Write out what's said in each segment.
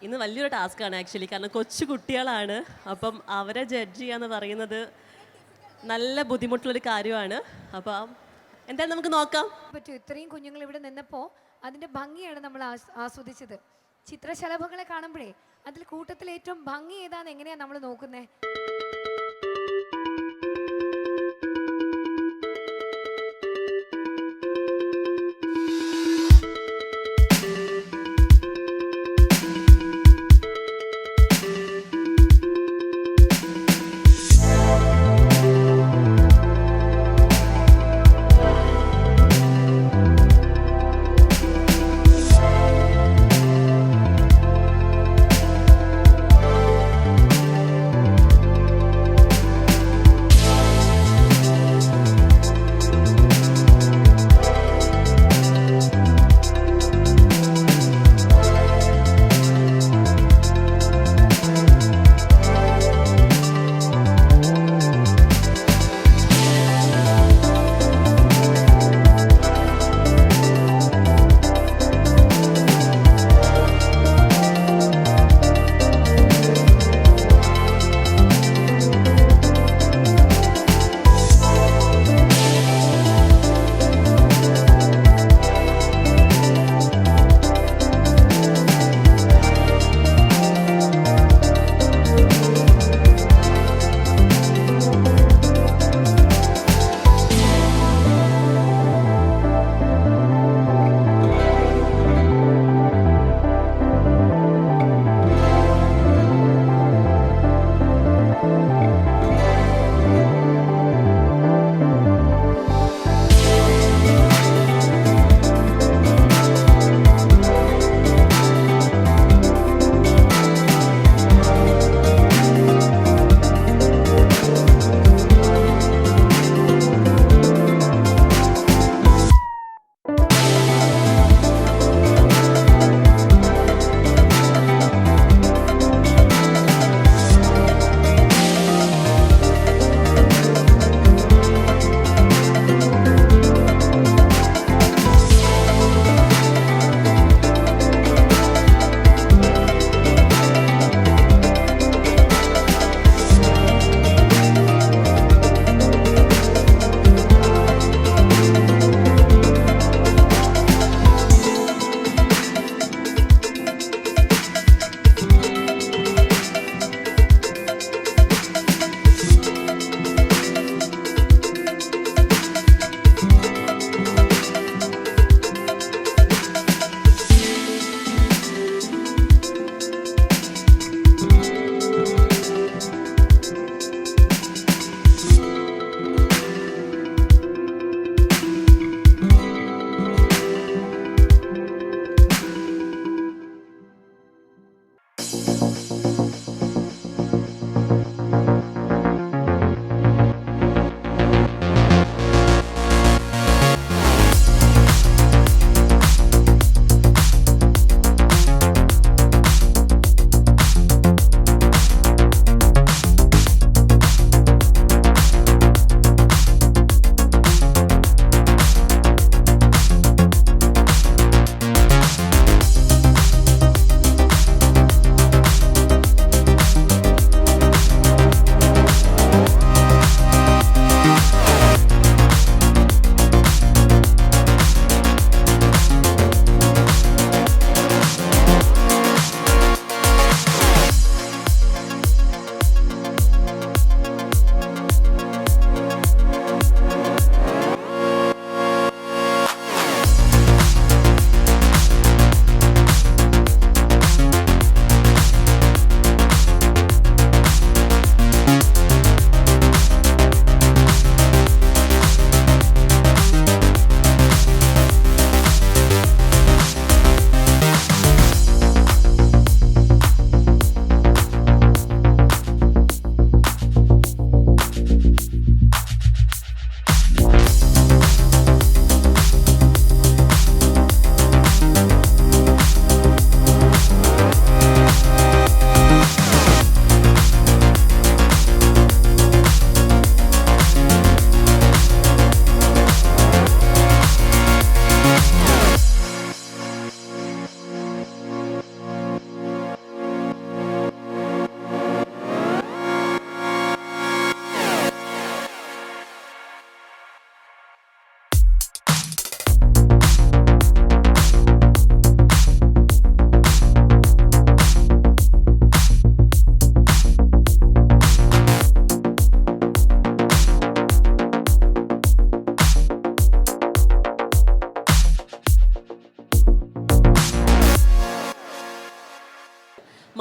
ഇന്ന് വലിയൊരു ടാസ്ക്കാണ് ആക്ച്വലി. കാരണം കൊച്ചു കുട്ടികളാണ്. അപ്പം അവരെ ജഡ്ജ് ചെയ്യാന്ന് പറയുന്നത് നല്ല ബുദ്ധിമുട്ടുള്ളൊരു കാര്യമാണ്. അപ്പം എന്തായാലും നമുക്ക് നോക്കാം. പറ്റും. ഇത്രയും കുഞ്ഞുങ്ങൾ ഇവിടെ നിന്നപ്പോൾ അതിൻ്റെ ഭംഗിയാണ് നമ്മൾ ആസ്വദിച്ചത്. ചിത്രശലഭങ്ങളെ കാണുമ്പോഴേ അതിൽ കൂട്ടത്തിൽ ഏറ്റവും ഭംഗി ഏതാന്ന് എങ്ങനെയാണ് നമ്മൾ നോക്കുന്നത്?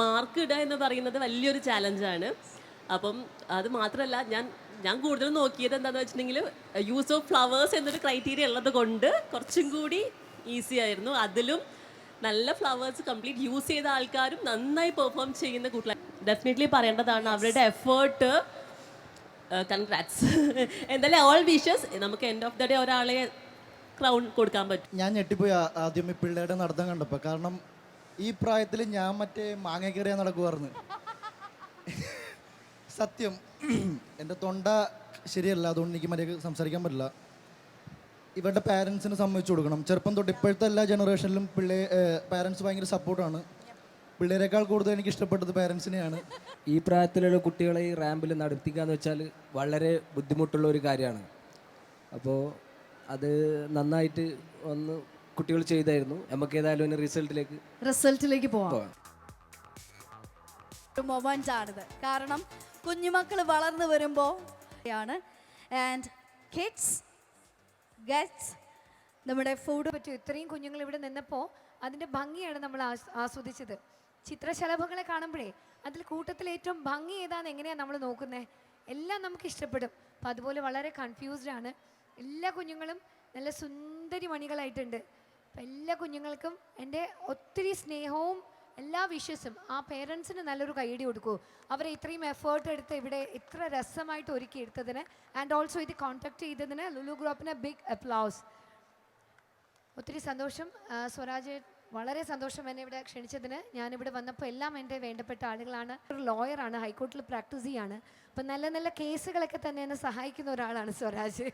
മാർക്ക് ഇടുക എന്ന് പറയുന്നത് വലിയൊരു ചാലഞ്ചാണ്. അപ്പം അത് മാത്രമല്ല, ഞാൻ കൂടുതലും നോക്കിയത് എന്താണെന്ന് വെച്ചിട്ടുണ്ടെങ്കിൽ യൂസ് ഓഫ് ഫ്ലവേഴ്സ് എന്നൊരു ക്രൈറ്റീരിയ ഉള്ളത് കൊണ്ട് കുറച്ചും കൂടി ഈസി ആയിരുന്നു. അതിലും നല്ല ഫ്ലവേഴ്സ് കംപ്ലീറ്റ് യൂസ് ചെയ്ത ആൾക്കാരും നന്നായി പെർഫോം ചെയ്യുന്ന കൂട്ടിൽ ഡെഫിനറ്റ്ലി പറയേണ്ടതാണ് അവരുടെ എഫേർട്ട്. കൺഗ്രാറ്റ്സ്. എന്തായാലും ഓൾ വിഷസ്. നമുക്ക് എൻഡ് ഓഫ് ദ ഡേ ഒരാളെ ക്രൗൺ കൊടുക്കാൻ പറ്റും. ഞാൻ ഞെട്ടിപ്പോയി ആദ്യം ഈ പിള്ളേരുടെ നടത്തം കണ്ടപ്പോൾ. കാരണം ഈ പ്രായത്തിൽ ഞാൻ മറ്റേ മാങ്ങ കയറിയാൽ നടക്കുമായിരുന്നു. സത്യം എൻ്റെ തൊണ്ട ശരിയല്ല, അതുകൊണ്ട് എനിക്ക് മര്യാദ സംസാരിക്കാൻ പറ്റില്ല. ഇവരുടെ പാരൻസിന് സമ്മതിച്ചു കൊടുക്കണം. ചെറുപ്പം തൊട്ട് ഇപ്പോഴത്തെ എല്ലാ ജനറേഷനിലും പാരൻസ് ഭയങ്കര സപ്പോർട്ടാണ്. പിള്ളേരെക്കാൾ കൂടുതൽ എനിക്ക് ഇഷ്ടപ്പെട്ടത് പാരൻസിനെയാണ്. ഈ പ്രായത്തിലുള്ള കുട്ടികളെ ഈ റാമ്പിൽ നടത്തിക്കുക എന്ന് വെച്ചാൽ വളരെ ബുദ്ധിമുട്ടുള്ള ഒരു കാര്യമാണ്. അപ്പോൾ അത് നന്നായിട്ട് ഒന്ന് കുട്ടികൾ ചെയ്തായിരുന്നു. നമുക്ക് ഏതായാലും ഒരു റിസൾട്ടിലേക്ക് പോവാം. ഒരു മൊമെന്റ് ആണിത്. കാരണം കുഞ്ഞുമക്കൾ വളർന്നു വരുമ്പോൾ ആണ് ആൻഡ് കിഡ്സ് ഗെറ്റ്സ് നമ്മുടെ ഫുഡ് പറ്റും. ഇത്രയും കുഞ്ഞുങ്ങൾ ഇവിടെ നിന്നപ്പോൾ അതിൻ്റെ ഭംഗിയാണ് നമ്മൾ ആസ്വദിച്ചത്. ചിത്രശലഭങ്ങളെ കാണുമ്പോഴേ അതിൽ കൂട്ടത്തിൽ ഏറ്റവും ഭംഗി ഏതാന്ന് എങ്ങനെയാണ് നമ്മൾ നോക്കുന്നത്? എല്ലാം നമുക്ക് ഇഷ്ടപ്പെടും. അപ്പം അതുപോലെ വളരെ കൺഫ്യൂസ്ഡ് ആണ്. എല്ലാ കുഞ്ഞുങ്ങളും നല്ല സുന്ദരി മണികളായിട്ടുണ്ട്. അപ്പം എല്ലാ കുഞ്ഞുങ്ങൾക്കും എൻ്റെ ഒത്തിരി സ്നേഹവും എല്ലാ വിഷസും. ആ പേരൻസിന് നല്ലൊരു കൈയടി കൊടുക്കൂ. അവരെ ഇത്രയും എഫേർട്ട് എടുത്ത് ഇവിടെ ഇത്ര രസമായിട്ട് ഒരുക്കി എടുത്തതിന് ആൻഡ് ഓൾസോ ഇത് കോൺടാക്ട് ചെയ്തതിന് ലുലു ഗ്രൂപ്പിന് ബിഗ് അപ്ലൗസ്. ഒത്തിരി സന്തോഷം സ്വരാജ്, വളരെ സന്തോഷം എന്നെ ഇവിടെ ക്ഷണിച്ചതിന്. ഞാനിവിടെ വന്നപ്പോൾ എല്ലാം എൻ്റെ വേണ്ടപ്പെട്ട ആളുകളാണ്. ഒരു ലോയറാണ്, ഹൈക്കോർട്ടിൽ പ്രാക്ടീസ് ചെയ്യാണ്. അപ്പം നല്ല നല്ല കേസുകളൊക്കെ തന്നെ എന്നെ സഹായിക്കുന്ന ഒരാളാണ് സ്വരാജ്.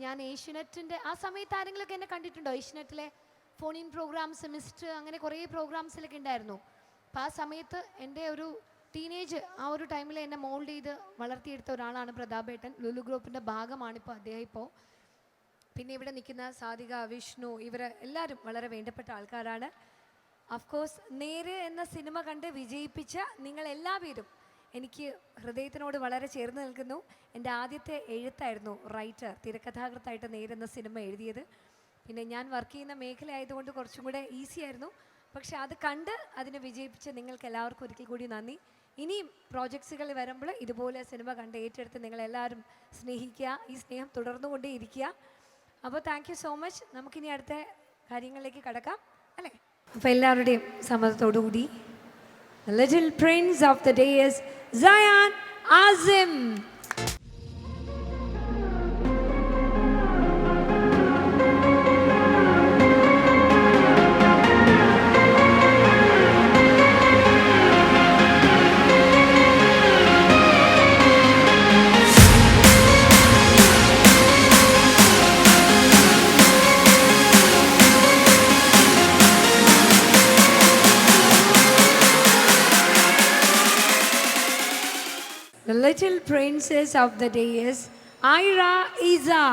ഞാൻ ഏഷ്യനെറ്റിൻ്റെ ആ സമയത്ത് ആരെങ്കിലുമൊക്കെ എന്നെ കണ്ടിട്ടുണ്ടോ? ഏഷ്യനെറ്റിലെ ഫോൺ ഇൻ പ്രോഗ്രാംസ്, മിസ്റ്റർ, അങ്ങനെ കുറേ പ്രോഗ്രാംസിലൊക്കെ ഉണ്ടായിരുന്നു. അപ്പോൾ ആ സമയത്ത് എൻ്റെ ഒരു ടീനേജ് ആ ഒരു ടൈമിൽ എന്നെ മോൾഡ് ചെയ്ത് വളർത്തിയെടുത്ത ഒരാളാണ് പ്രതാപേട്ടൻ. ലുലു ഗ്രൂപ്പിൻ്റെ ഭാഗമാണിപ്പോൾ അദ്ദേഹം. ഇപ്പോൾ പിന്നെ ഇവിടെ നിൽക്കുന്ന സാധിക, വിഷ്ണു, ഇവർ എല്ലാവരും വളരെ വേണ്ടപ്പെട്ട ആൾക്കാരാണ്. അഫ്കോഴ്സ് നേര് എന്ന സിനിമ കണ്ട് വിജയിപ്പിച്ച നിങ്ങളെല്ലാവരും എനിക്ക് ഹൃദയത്തിനോട് വളരെ ചേർന്ന് നിൽക്കുന്നു. എൻ്റെ ആദ്യത്തെ എഴുത്തായിരുന്നു റൈറ്റർ, തിരക്കഥാകൃത്തായിട്ട് നേരെന്ന സിനിമ എഴുതിയത്. പിന്നെ ഞാൻ വർക്ക് ചെയ്യുന്ന മേഖല ആയതുകൊണ്ട് കുറച്ചും കൂടെ ഈസി ആയിരുന്നു. പക്ഷെ അത് കണ്ട് അതിനെ വിജയിപ്പിച്ച നിങ്ങൾക്ക് എല്ലാവർക്കും ഒരിക്കൽ കൂടി നന്ദി. ഇനിയും പ്രോജക്ട്സുകൾ വരുമ്പോൾ ഇതുപോലെ സിനിമ കണ്ട് ഏറ്റെടുത്ത് നിങ്ങളെല്ലാവരും സ്നേഹിക്കുക. ഈ സ്നേഹം തുടർന്നുകൊണ്ടേ ഇരിക്കുക. അപ്പോൾ താങ്ക് യു സോ മച്ച്. നമുക്കിനി അടുത്ത കാര്യങ്ങളിലേക്ക് കടക്കാം അല്ലേ? അപ്പോൾ എല്ലാവരുടെയും സമ്മതത്തോടു കൂടി little Prince of the day is cyan Asim. The little princess of the day is Ira Iza.